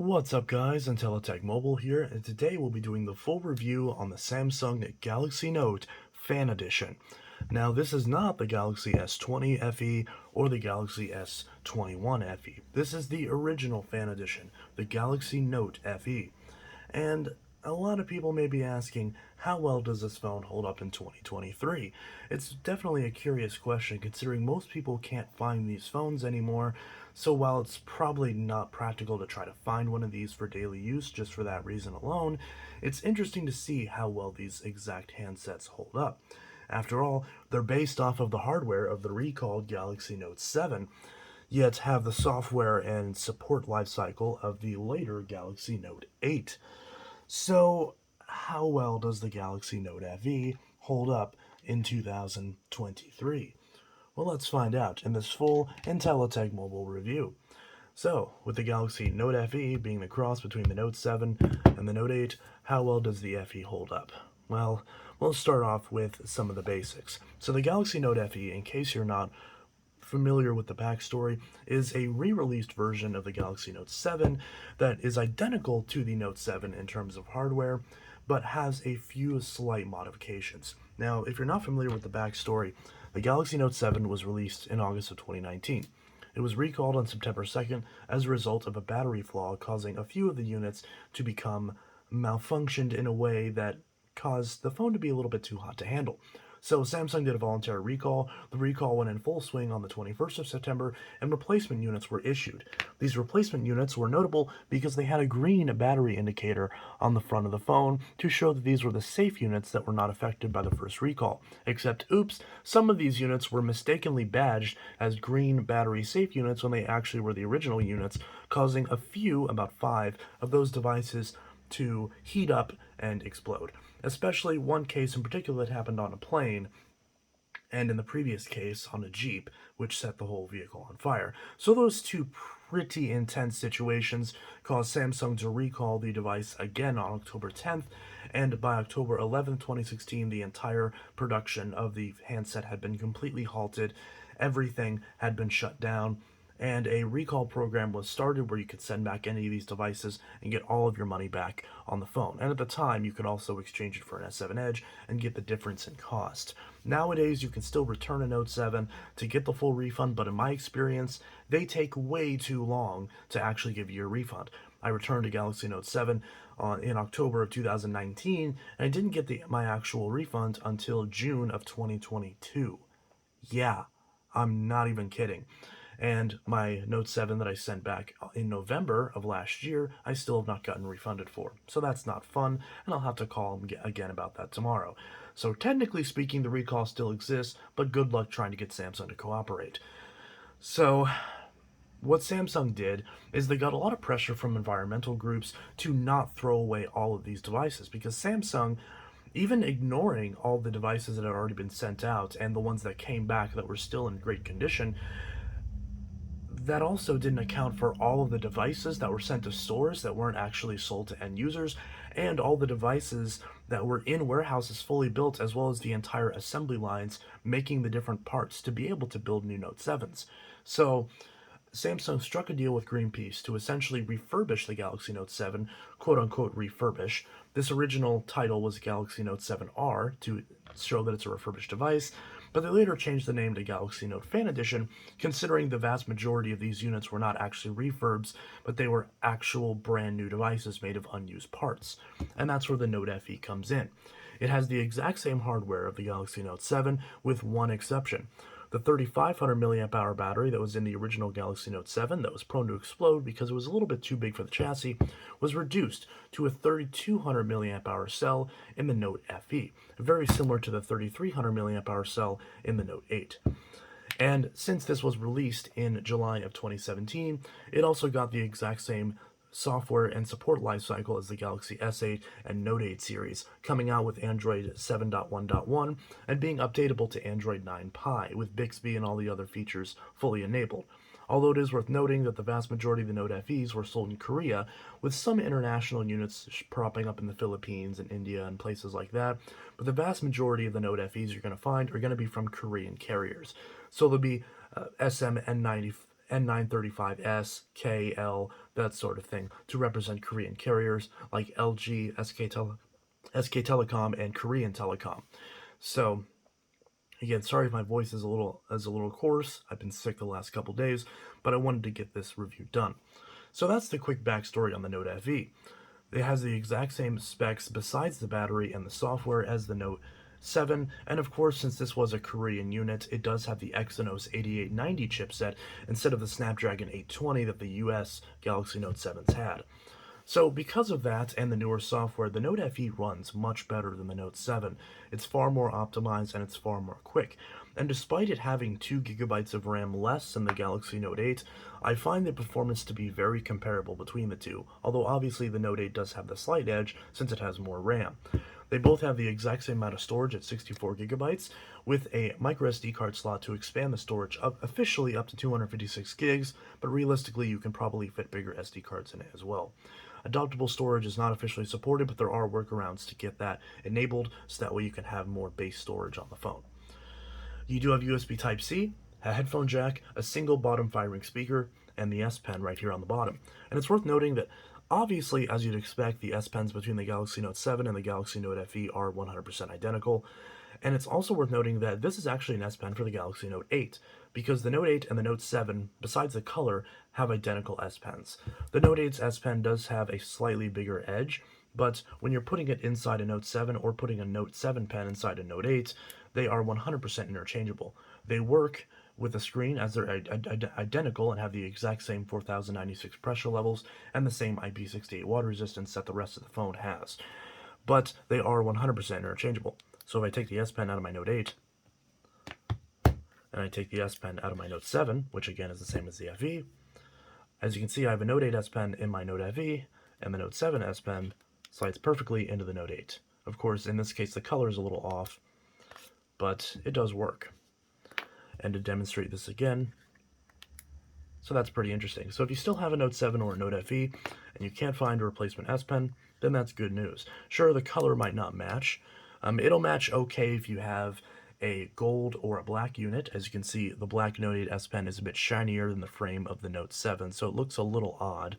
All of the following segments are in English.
What's up guys, Intellitech Mobile here, and today we'll be doing the full review on the Samsung Galaxy Note Fan Edition. Now this is not the Galaxy S20 FE or the Galaxy S21 FE. This is the original Fan Edition, the Galaxy Note FE. And a lot of people may be asking, how well does this phone hold up in 2023? It's definitely a curious question considering most people can't find these phones anymore, so while it's probably not practical to try to find one of these for daily use just for that reason alone, it's interesting to see how well these exact handsets hold up. After all, they're based off of the hardware of the recalled Galaxy Note 7, yet have the software and support lifecycle of the later Galaxy Note 8. So, how well does the Galaxy Note FE hold up in 2023? Well, let's find out in this full Intellitech mobile review. So, with the Galaxy Note FE being the cross between the Note 7 and the Note 8, how well does the FE hold up? Well, we'll start off with some of the basics. So the Galaxy Note FE, in case you're not familiar with the backstory, is a re-released version of the Galaxy Note 7 that is identical to the Note 7 in terms of hardware, but has a few slight modifications. Now, if you're not familiar with the backstory, the Galaxy Note 7 was released in August of 2019. It was recalled on September 2nd as a result of a battery flaw causing a few of the units to become malfunctioned in a way that caused the phone to be a little bit too hot to handle. So Samsung did a voluntary recall. The recall went in full swing on the 21st of September, and replacement units were issued. These replacement units were notable because they had a green battery indicator on the front of the phone to show that these were the safe units that were not affected by the first recall. Except, oops, some of these units were mistakenly badged as green battery safe units when they actually were the original units, causing a few, about 5, of those devices to heat up and explode. Especially one case in particular that happened on a plane, and in the previous case on a Jeep, which set the whole vehicle on fire. So those two pretty intense situations caused Samsung to recall the device again on October 10th, and by October 11th, 2016, the entire production of the handset had been completely halted. Everything had been shut down, and a recall program was started where you could send back any of these devices and get all of your money back on the phone. And at the time, you could also exchange it for an S7 Edge and get the difference in cost. Nowadays, you can still return a Note 7 to get the full refund, but in my experience, they take way too long to actually give you a refund. I returned a Galaxy Note 7 in October of 2019, and I didn't get my actual refund until June of 2022. Yeah, I'm not even kidding. And my Note 7 that I sent back in November of last year, I still have not gotten refunded for. So that's not fun, and I'll have to call them again about that tomorrow. So technically speaking, the recall still exists, but good luck trying to get Samsung to cooperate. So what Samsung did is they got a lot of pressure from environmental groups to not throw away all of these devices, because Samsung, even ignoring all the devices that had already been sent out and the ones that came back that were still in great condition, that also didn't account for all of the devices that were sent to stores that weren't actually sold to end users, and all the devices that were in warehouses fully built, as well as the entire assembly lines making the different parts to be able to build new Note 7s. So Samsung struck a deal with Greenpeace to essentially refurbish the Galaxy Note 7, quote unquote refurbish. This original title was Galaxy Note 7R to show that it's a refurbished device, but they later changed the name to Galaxy Note Fan Edition, considering the vast majority of these units were not actually refurbs, but they were actual brand new devices made of unused parts. And that's where the Note FE comes in. It has the exact same hardware of the Galaxy Note 7, with one exception. The 3500 milliamp hour battery that was in the original Galaxy Note 7 that was prone to explode because it was a little bit too big for the chassis was reduced to a 3200 milliamp hour cell in the Note FE, very similar to the 3300 milliamp hour cell in the Note 8. And since this was released in July of 2017, it also got the exact same software and support lifecycle as the Galaxy S8 and Note 8 series, coming out with Android 7.1.1 and being updatable to Android 9 Pie, with Bixby and all the other features fully enabled. Although it is worth noting that the vast majority of the Note FEs were sold in Korea, with some international units propping up in the Philippines and India and places like that, but the vast majority of the Note FEs you're going to find are going to be from Korean carriers. So there'll be SM N90 N935S, K, L, that sort of thing, to represent Korean carriers like LG, SK Telecom, and Korean Telecom. So again, sorry if my voice is a little coarse. I've been sick the last couple days, but I wanted to get this review done. So that's the quick backstory on the Note FE. It has the exact same specs besides the battery and the software as the Note 7, and of course, since this was a Korean unit, it does have the Exynos 8890 chipset instead of the Snapdragon 820 that the US Galaxy Note 7s had. So because of that and the newer software, the Note FE runs much better than the Note 7. It's far more optimized and it's far more quick. And despite it having 2 gigabytes of RAM less than the Galaxy Note 8, I find the performance to be very comparable between the two, although obviously the Note 8 does have the slight edge since it has more RAM. They both have the exact same amount of storage at 64 gigabytes, with a microSD card slot to expand the storage up officially up to 256 gigs, but realistically you can probably fit bigger SD cards in it as well. Adaptable storage is not officially supported, but there are workarounds to get that enabled so that way you can have more base storage on the phone. You do have USB Type-C, a headphone jack, a single bottom firing speaker, and the S Pen right here on the bottom. And it's worth noting that obviously, as you'd expect, the S Pens between the Galaxy Note 7 and the Galaxy Note FE are 100% identical. And it's also worth noting that this is actually an S Pen for the Galaxy Note 8, because the Note 8 and the Note 7, besides the color, have identical S Pens. The Note 8's S Pen does have a slightly bigger edge, but when you're putting it inside a Note 7 or putting a Note 7 pen inside a Note 8, they are 100% interchangeable. They work with the screen as they're identical and have the exact same 4096 pressure levels and the same IP68 water resistance that the rest of the phone has. But they are 100% interchangeable. So if I take the S Pen out of my Note 8, and I take the S Pen out of my Note 7, which again is the same as the FE, as you can see I have a Note 8 S Pen in my Note FE, and the Note 7 S Pen slides perfectly into the Note 8. Of course, in this case the color is a little off, but it does work. And to demonstrate this again, so that's pretty interesting. So if you still have a Note 7 or a Note FE, and you can't find a replacement S Pen, then that's good news. Sure, the color might not match. It'll match okay if you have a gold or a black unit. As you can see, the black Note 8 S Pen is a bit shinier than the frame of the Note 7, so it looks a little odd.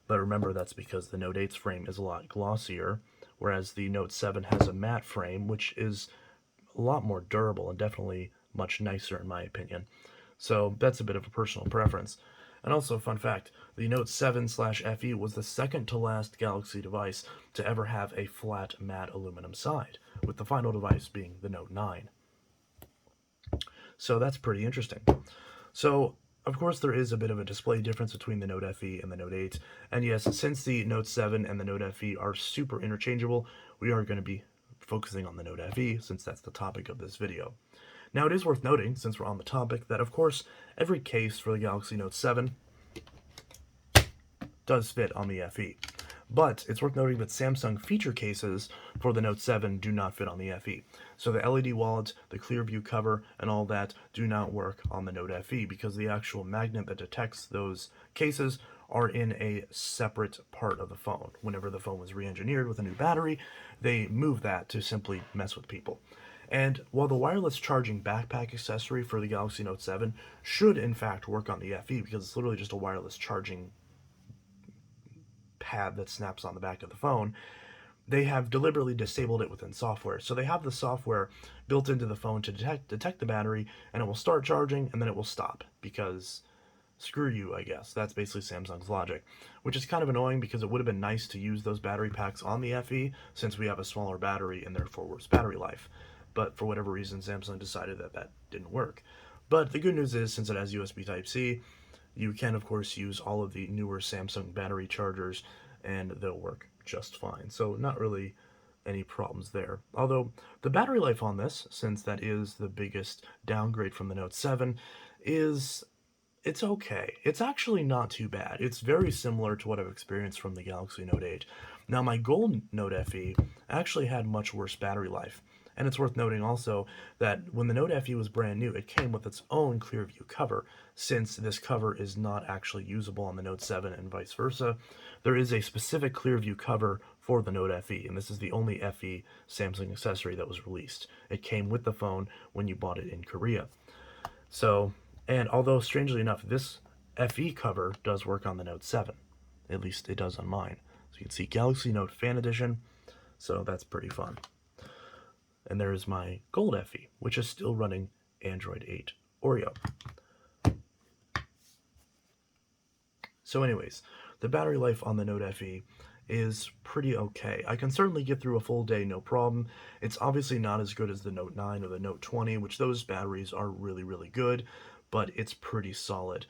But remember, that's because the Note 8's frame is a lot glossier, whereas the Note 7 has a matte frame, which is a lot more durable and definitely much nicer in my opinion. So that's a bit of a personal preference. And also, fun fact, the Note 7/FE was the second to last Galaxy device to ever have a flat matte aluminum side, with the final device being the Note 9. So that's pretty interesting. So, of course, there is a bit of a display difference between the Note FE and the Note 8. And yes, since the Note 7 and the Note FE are super interchangeable, we are going to be focusing on the Note FE since that's the topic of this video. Now, it is worth noting, since we're on the topic, that of course, every case for the Galaxy Note 7 does fit on the FE. But it's worth noting that Samsung feature cases for the Note 7 do not fit on the FE. So the LED wallet, the clear view cover, and all that do not work on the Note FE because the actual magnet that detects those cases are in a separate part of the phone. Whenever the phone was re-engineered with a new battery, they moved that to simply mess with people. And while the wireless charging backpack accessory for the Galaxy Note 7 should in fact work on the FE because it's literally just a wireless charging pad that snaps on the back of the phone, they have deliberately disabled it within software. So they have the software built into the phone to detect the battery, and it will start charging, and then it will stop, because screw you, I guess. That's basically Samsung's logic, which is kind of annoying because it would have been nice to use those battery packs on the FE, since we have a smaller battery and therefore worse battery life. But for whatever reason, Samsung decided that that didn't work. But the good news is, since it has USB Type-C, you can, of course, use all of the newer Samsung battery chargers, and they'll work just fine. So not really any problems there. Although the battery life on this, since that is the biggest downgrade from the Note 7, it's okay. It's actually not too bad. It's very similar to what I've experienced from the Galaxy Note 8. Now, my gold Note FE actually had much worse battery life. And it's worth noting also that when the Note FE was brand new, it came with its own Clearview cover. Since this cover is not actually usable on the Note 7 and vice versa, there is a specific Clearview cover for the Note FE, and this is the only FE Samsung accessory that was released. It came with the phone when you bought it in Korea. So, and although strangely enough, this FE cover does work on the Note 7. At least it does on mine. So you can see Galaxy Note Fan Edition, so that's pretty fun. And there's my Gold FE, which is still running Android 8 Oreo. So anyways, the battery life on the Note FE is pretty okay. I can certainly get through a full day no problem. It's obviously not as good as the Note 9 or the Note 20, which those batteries are really, really good, but it's pretty solid.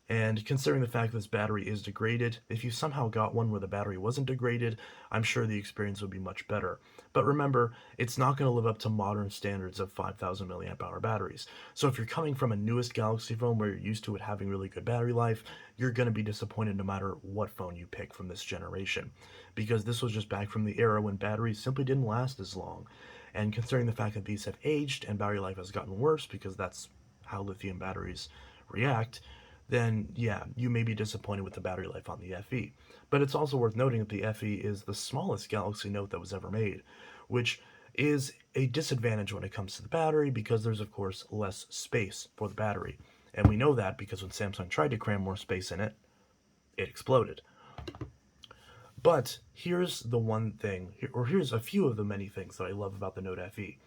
And considering the fact that this battery is degraded, if you somehow got one where the battery wasn't degraded, I'm sure the experience would be much better. But remember, it's not going to live up to modern standards of 5,000 milliamp hour batteries. So if you're coming from a newest Galaxy phone where you're used to it having really good battery life, you're going to be disappointed no matter what phone you pick from this generation. Because this was just back from the era when batteries simply didn't last as long. And considering the fact that these have aged and battery life has gotten worse because that's how lithium batteries react, then yeah, you may be disappointed with the battery life on the FE. But it's also worth noting that the FE is the smallest Galaxy Note that was ever made, which is a disadvantage when it comes to the battery because there's, of course, less space for the battery. And we know that because when Samsung tried to cram more space in it, it exploded. But here's the one thing, or here's a few of the many things that I love about the Note FE,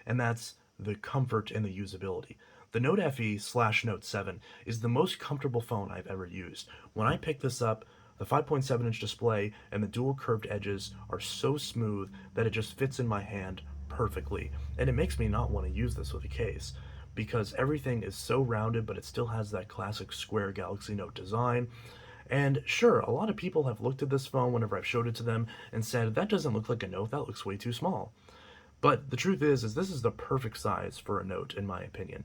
and that's the comfort and the usability. The Note FE/Note 7 is the most comfortable phone I've ever used. When I picked this up, the 5.7-inch display and the dual curved edges are so smooth that it just fits in my hand perfectly, and it makes me not want to use this with a case because everything is so rounded, but it still has that classic square Galaxy Note design. And sure, a lot of people have looked at this phone whenever I've showed it to them and said, that doesn't look like a Note, that looks way too small. But the truth is this is the perfect size for a Note, in my opinion.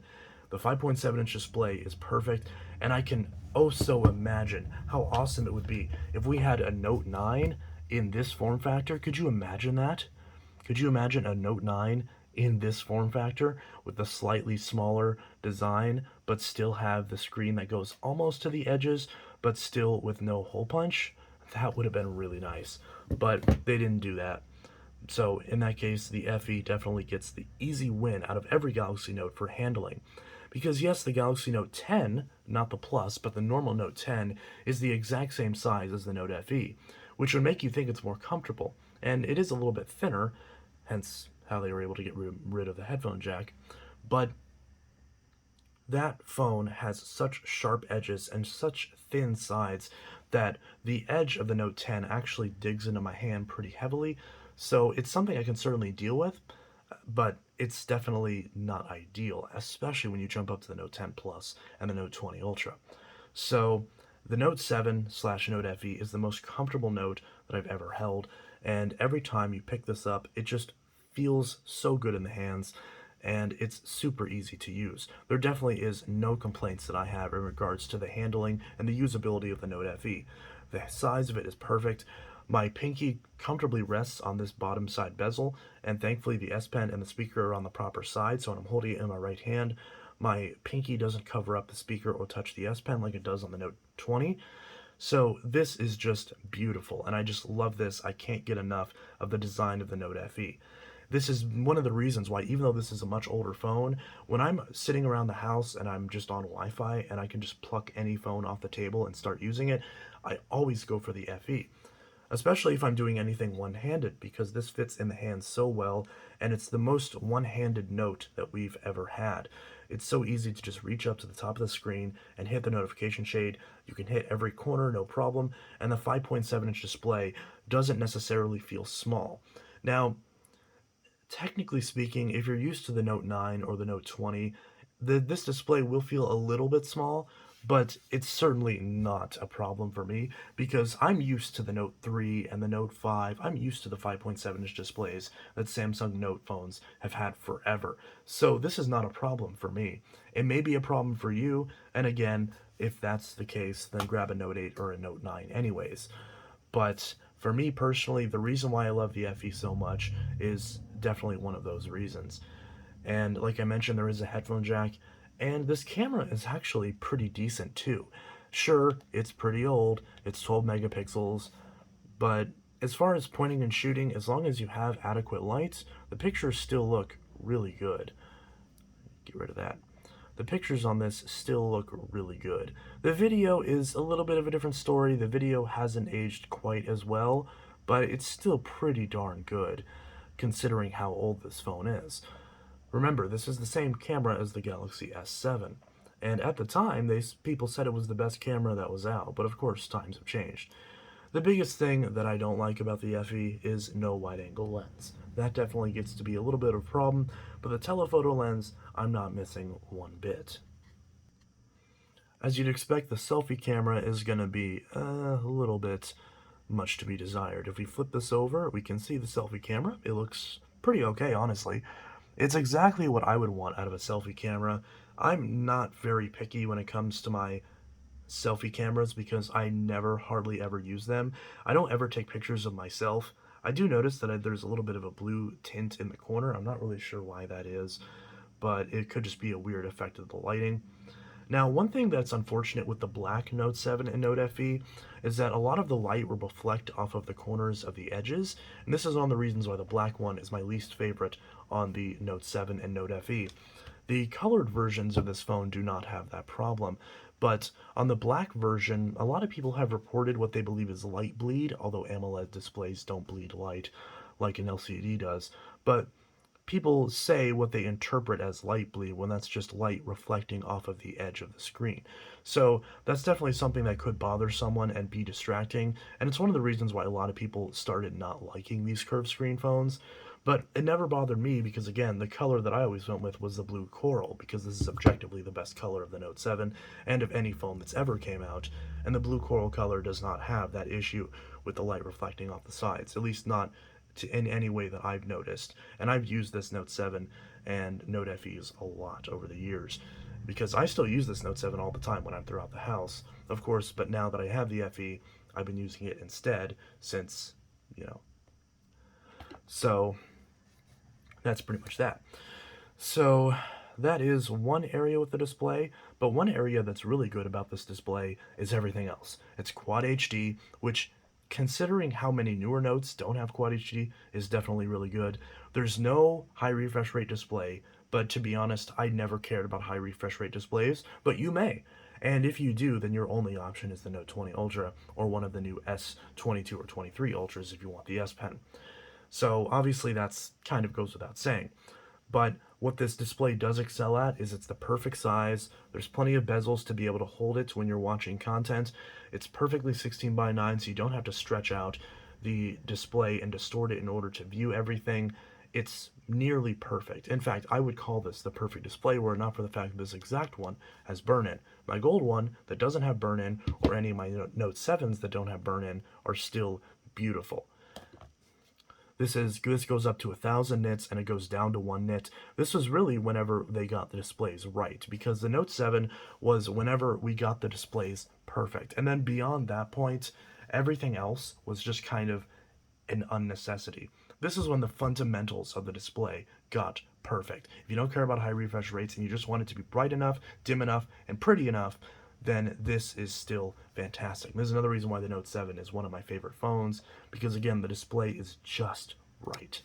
The 5.7-inch display is perfect, and I can oh so imagine how awesome it would be if we had a Note 9 in this form factor. Could you imagine that? Could you imagine a Note 9 in this form factor with the slightly smaller design, but still have the screen that goes almost to the edges, but still with no hole punch? That would have been really nice, but they didn't do that. So in that case, the FE definitely gets the easy win out of every Galaxy Note for handling. Because yes, the Galaxy Note 10, not the Plus, but the normal Note 10, is the exact same size as the Note FE, which would make you think it's more comfortable. And it is a little bit thinner, hence how they were able to get rid of the headphone jack. But that phone has such sharp edges and such thin sides that the edge of the Note 10 actually digs into my hand pretty heavily. So it's something I can certainly deal with, but it's definitely not ideal, especially when you jump up to the Note 10 Plus and the Note 20 Ultra. So the Note 7/Note FE is the most comfortable Note that I've ever held, and every time you pick this up, it just feels so good in the hands, and it's super easy to use. There definitely is no complaints that I have in regards to the handling and the usability of the Note FE. The size of it is perfect. My pinky comfortably rests on this bottom side bezel, and thankfully the S Pen and the speaker are on the proper side, so when I'm holding it in my right hand, my pinky doesn't cover up the speaker or touch the S Pen like it does on the Note 20. So this is just beautiful, and I just love this. I can't get enough of the design of the Note FE. This is one of the reasons why, even though this is a much older phone, when I'm sitting around the house and I'm just on Wi-Fi and I can just pluck any phone off the table and start using it, I always go for the FE, especially if I'm doing anything one-handed, because this fits in the hand so well, and it's the most one-handed Note that we've ever had. It's so easy to just reach up to the top of the screen and hit the notification shade. You can hit every corner, no problem, and the 5.7-inch display doesn't necessarily feel small. Now, technically speaking, if you're used to the Note 9 or the Note 20, this display will feel a little bit small, but it's certainly not a problem for me because I'm used to the Note 3 and the Note 5. I'm used to the 5.7-inch displays that Samsung Note phones have had forever. So this is not a problem for me. It may be a problem for you, and again, if that's the case, then grab a Note 8 or a Note 9 anyways. But for me personally, the reason why I love the FE so much is definitely one of those reasons. And like I mentioned, there is a headphone jack, and this camera is actually pretty decent too. Sure, it's pretty old, it's 12 megapixels, but as far as pointing and shooting, as long as you have adequate lights, the pictures still look really good. Get rid of that. the pictures on this still look really good. The video is a little bit of a different story. The video hasn't aged quite as well, but it's still pretty darn good considering how old this phone is. Remember, this is the same camera as the Galaxy S7, and at the time, people said it was the best camera that was out, but of course, times have changed. The biggest thing that I don't like about the FE is no wide-angle lens. That definitely gets to be a little bit of a problem, but the telephoto lens, I'm not missing one bit. As you'd expect, the selfie camera is going to be a little bit much to be desired. If we flip this over, we can see the selfie camera. It looks pretty okay, honestly. It's exactly what I would want out of a selfie camera. I'm not very picky when it comes to my selfie cameras because I never hardly ever use them. I don't ever take pictures of myself. I do notice that there's a little bit of a blue tint in the corner. I'm not really sure why that is, but it could just be a weird effect of the lighting. Now, one thing that's unfortunate with the black Note 7 and Note FE is that a lot of the light will reflect off of the corners of the edges, and this is one of the reasons why the black one is my least favorite on the Note 7 and Note FE. The colored versions of this phone do not have that problem, but on the black version, a lot of people have reported what they believe is light bleed, although AMOLED displays don't bleed light like an LCD does. But people say what they interpret as light bleed when that's just light reflecting off of the edge of the screen. So that's definitely something that could bother someone and be distracting, and it's one of the reasons why a lot of people started not liking these curved screen phones. But it never bothered me because, again, the color that I always went with was the blue coral, because this is objectively the best color of the Note 7 and of any phone that's ever came out, and the blue coral color does not have that issue with the light reflecting off the sides, at least not in any way that I've noticed. And I've used this Note 7 and Note FEs a lot over the years because I still use this Note 7 all the time when I'm throughout the house, of course, but now that I have the FE, I've been using it instead since, you know. So that's pretty much that. So that is one area with the display, but one area that's really good about this display is everything else. It's Quad HD, which, considering how many newer notes don't have Quad HD, is definitely really good. There's no high refresh rate display, but to be honest, I never cared about high refresh rate displays, but you may. And if you do, then your only option is the Note 20 Ultra or one of the new S22 or 23 Ultras if you want the S Pen. So obviously that's kind of goes without saying. But what this display does excel at is it's the perfect size. There's plenty of bezels to be able to hold it when you're watching content. It's perfectly 16 by 9, so you don't have to stretch out the display and distort it in order to view everything. It's nearly perfect. In fact, I would call this the perfect display were it not for the fact that this exact one has burn-in. My gold one that doesn't have burn-in, or any of my Note 7s that don't have burn-in, are still beautiful. This goes up to 1,000 nits and it goes down to 1 nit. This was really whenever they got the displays right, because the Note 7 was whenever we got the displays perfect. And then beyond that point, everything else was just kind of an unnecessity. This is when the fundamentals of the display got perfect. If you don't care about high refresh rates and you just want it to be bright enough, dim enough, and pretty enough, then this is still fantastic. This is another reason why the Note 7 is one of my favorite phones, because again, the display is just right.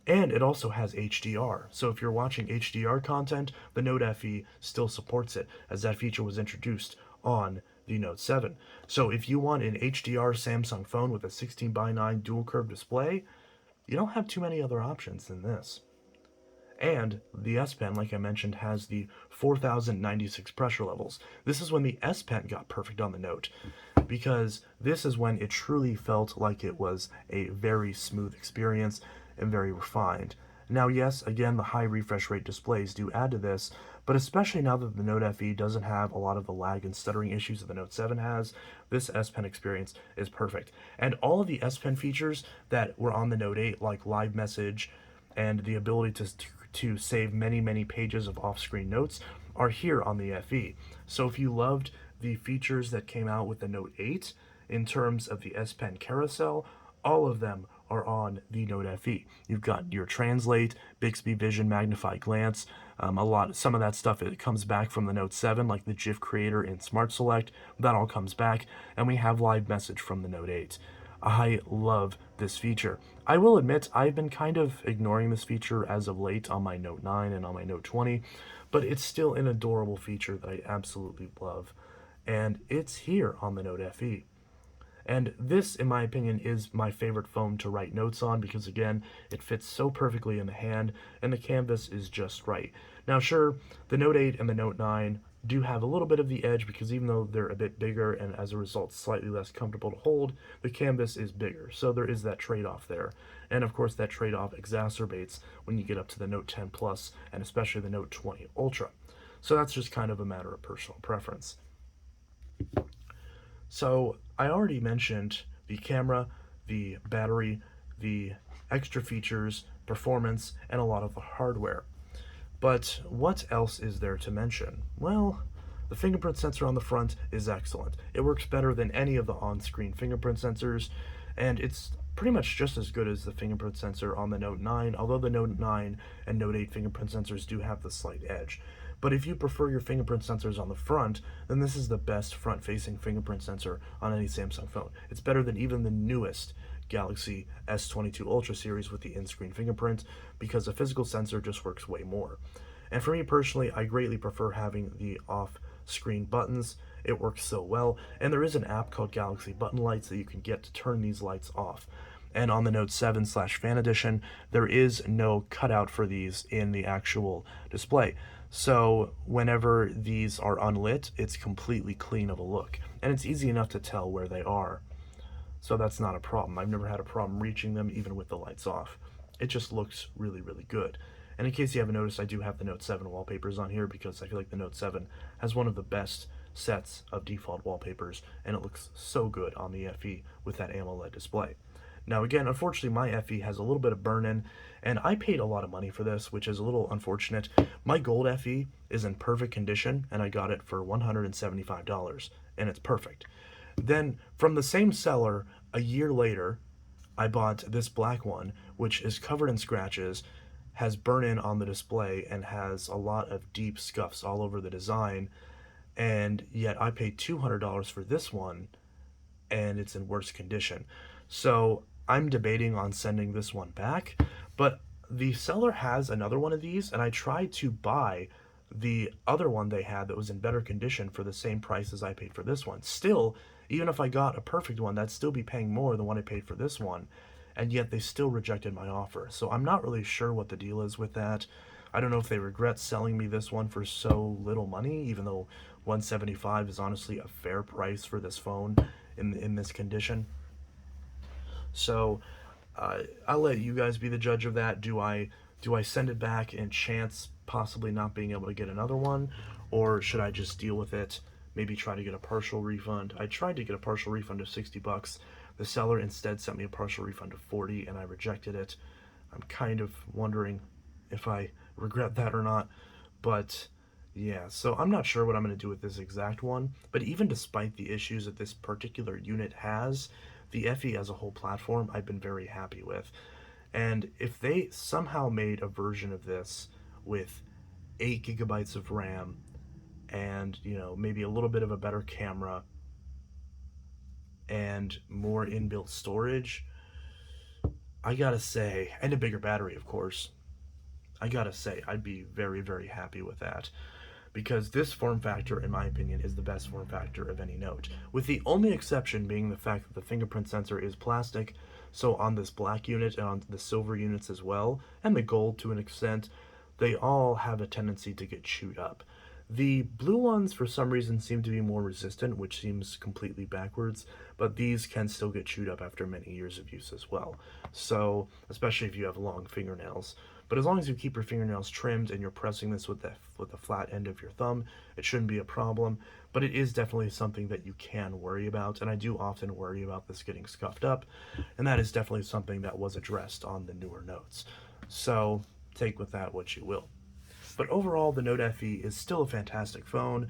And it also has HDR, so if you're watching HDR content, the Note FE still supports it, as that feature was introduced on the Note 7. So if you want an HDR Samsung phone with a 16 by 9 dual curve display, you don't have too many other options than this. And the S Pen, like I mentioned, has the 4096 pressure levels. This is when the S Pen got perfect on the Note, because this is when it truly felt like it was a very smooth experience and very refined. Now, yes, again, the high refresh rate displays do add to this, but especially now that the Note FE doesn't have a lot of the lag and stuttering issues that the Note 7 has, this S Pen experience is perfect. And all of the S Pen features that were on the Note 8, like live message and the ability to save many pages of off-screen notes, are here on the FE. So if you loved the features that came out with the Note 8 in terms of the S Pen carousel, all of them are on the Note FE. You've got your translate, Bixby Vision, magnify glance, some of that stuff, it comes back from the Note 7, like the GIF creator in Smart Select, that all comes back, and we have live message from the Note 8. I love this feature. I will admit I've been kind of ignoring this feature as of late on my Note 9 and on my Note 20, but it's still an adorable feature that I absolutely love. And it's here on the Note FE. And this, in my opinion, is my favorite phone to write notes on because, again, it fits so perfectly in the hand and the canvas is just right. Now, sure, the Note 8 and the Note 9 do have a little bit of the edge because even though they're a bit bigger and as a result slightly less comfortable to hold, the canvas is bigger. So there is that trade-off there. And of course, that trade-off exacerbates when you get up to the Note 10 Plus and especially the Note 20 Ultra. So that's just kind of a matter of personal preference. So I already mentioned the camera, the battery, the extra features, performance, and a lot of the hardware. But what else is there to mention? Well, the fingerprint sensor on the front is excellent. It works better than any of the on-screen fingerprint sensors, and it's pretty much just as good as the fingerprint sensor on the Note 9, although the Note 9 and Note 8 fingerprint sensors do have the slight edge. But if you prefer your fingerprint sensors on the front, then this is the best front-facing fingerprint sensor on any Samsung phone. It's better than even the newest Galaxy S22 Ultra series with the in-screen fingerprint because the physical sensor just works way more. And for me personally, I greatly prefer having the off-screen buttons. It works so well, and there is an app called Galaxy Button Lights that you can get to turn these lights off. And on the Note 7/Fan Edition, there is no cutout for these in the actual display. So whenever these are unlit, it's completely clean of a look, and it's easy enough to tell where they are. So that's not a problem. I've never had a problem reaching them even with the lights off. It just looks really, really good. And in case you haven't noticed, I do have the Note 7 wallpapers on here because I feel like the Note 7 has one of the best sets of default wallpapers, and it looks so good on the FE with that AMOLED display. Now again, unfortunately my FE has a little bit of burn-in, and I paid a lot of money for this, which is a little unfortunate. My gold FE is in perfect condition, and I got it for $175, and it's perfect. Then, from the same seller, a year later, I bought this black one, which is covered in scratches, has burn-in on the display, and has a lot of deep scuffs all over the design, and yet I paid $200 for this one, and it's in worse condition. So I'm debating on sending this one back, but the seller has another one of these, and I tried to buy the other one they had that was in better condition for the same price as I paid for this one. Still, even if I got a perfect one, that'd still be paying more than what I paid for this one, and yet they still rejected my offer. So I'm not really sure what the deal is with that. I don't know if they regret selling me this one for so little money, even though 175 is honestly a fair price for this phone in this condition. So I'll let you guys be the judge of that. Do I send it back and chance possibly not being able to get another one, or should I just deal with it? Maybe try to get a partial refund. I tried to get a partial refund of $60. The seller instead sent me a partial refund of $40, and I rejected it. I'm kind of wondering if I regret that or not, but yeah, so I'm not sure what I'm going to do with this exact one, but even despite the issues that this particular unit has, the FE as a whole platform I've been very happy with. And if they somehow made a version of this with 8 gigabytes of RAM and, maybe a little bit of a better camera and more inbuilt storage, I gotta say, and a bigger battery, of course, I gotta say, I'd be very, very happy with that. Because this form factor, in my opinion, is the best form factor of any Note, with the only exception being the fact that the fingerprint sensor is plastic, so on this black unit and on the silver units as well, and the gold to an extent, they all have a tendency to get chewed up. The blue ones, for some reason, seem to be more resistant, which seems completely backwards, but these can still get chewed up after many years of use as well. So, especially if you have long fingernails. But as long as you keep your fingernails trimmed and you're pressing this with the flat end of your thumb, it shouldn't be a problem. But it is definitely something that you can worry about, and I do often worry about this getting scuffed up, and that is definitely something that was addressed on the newer Notes. So, take with that what you will. But overall, the Note FE is still a fantastic phone,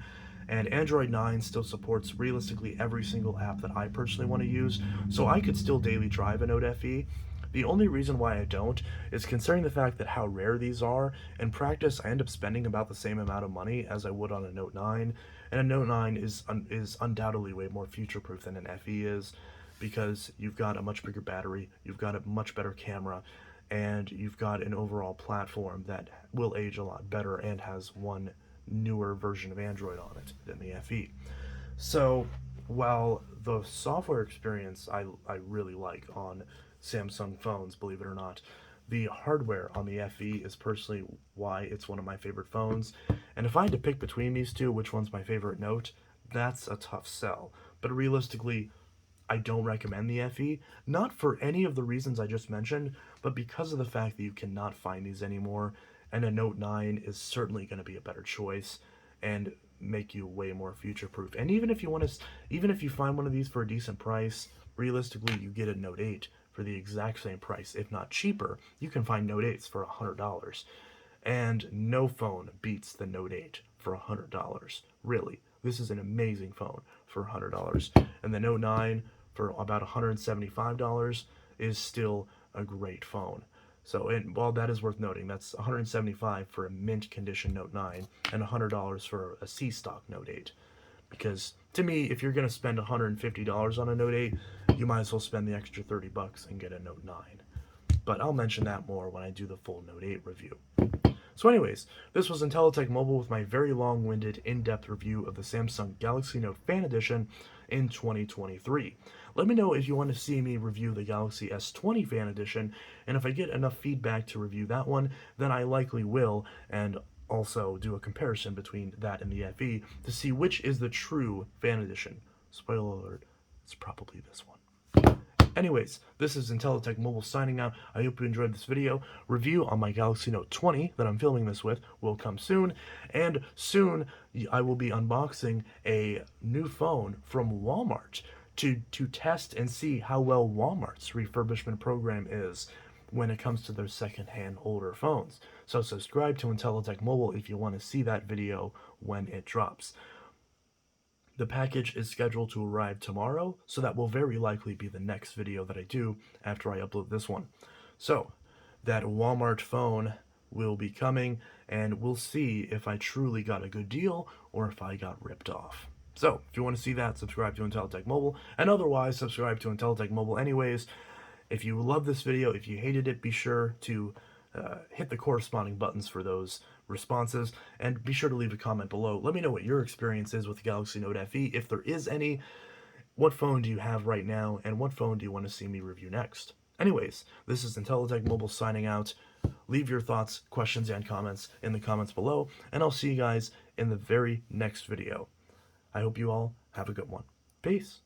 and Android 9 still supports realistically every single app that I personally want to use, so I could still daily drive a Note FE. The only reason why I don't is considering the fact that how rare these are. In practice, I end up spending about the same amount of money as I would on a Note 9, and a Note 9 is undoubtedly way more future-proof than an FE is, because you've got a much bigger battery, you've got a much better camera, and you've got an overall platform that will age a lot better and has one newer version of Android on it than the FE. So, while the software experience I really like on Samsung phones, believe it or not, the hardware on the FE is personally why it's one of my favorite phones. And if I had to pick between these two, which one's my favorite Note, that's a tough sell. But realistically, I don't recommend the FE, not for any of the reasons I just mentioned, but because of the fact that you cannot find these anymore, and a Note 9 is certainly going to be a better choice and make you way more future proof. And even if you find one of these for a decent price, realistically you get a Note 8 for the exact same price, if not cheaper. You can find Note 8s for $100. And no phone beats the Note 8 for $100. Really, this is an amazing phone for $100. And the Note 9 for about $175 is still a great phone. So, and while that is worth noting, that's $175 for a mint condition Note 9 and $100 for a C stock Note 8. Because to me, if you're going to spend $150 on a Note 8, you might as well spend the extra $30 and get a Note 9. But I'll mention that more when I do the full Note 8 review. So anyways, this was Intellitech Mobile with my very long-winded, in-depth review of the Samsung Galaxy Note Fan Edition in 2023. Let me know if you want to see me review the Galaxy S20 Fan Edition, and if I get enough feedback to review that one, then I likely will, and also do a comparison between that and the FE to see which is the true Fan Edition. Spoiler alert, it's probably this one. Anyways, this is Intellitech Mobile signing out. I hope you enjoyed this video. Review on my Galaxy Note 20 that I'm filming this with will come soon. And soon I will be unboxing a new phone from Walmart to test and see how well Walmart's refurbishment program is when it comes to their secondhand older phones. So subscribe to Intellitech Mobile if you want to see that video when it drops. The package is scheduled to arrive tomorrow, so that will very likely be the next video that I do after I upload this one. So, that Walmart phone will be coming, and we'll see if I truly got a good deal or if I got ripped off. So, if you want to see that, subscribe to Intellitech Mobile, and otherwise, subscribe to Intellitech Mobile anyways. If you love this video, if you hated it, be sure to hit the corresponding buttons for those responses, and be sure to leave a comment below. Let me know what your experience is with the Galaxy Note FE, if there is any. What phone do you have right now, and what phone do you want to see me review next? Anyways, this is Intellitech Mobile signing out. Leave your thoughts, questions, and comments in the comments below, and I'll see you guys in the very next video. I hope you all have a good one. Peace.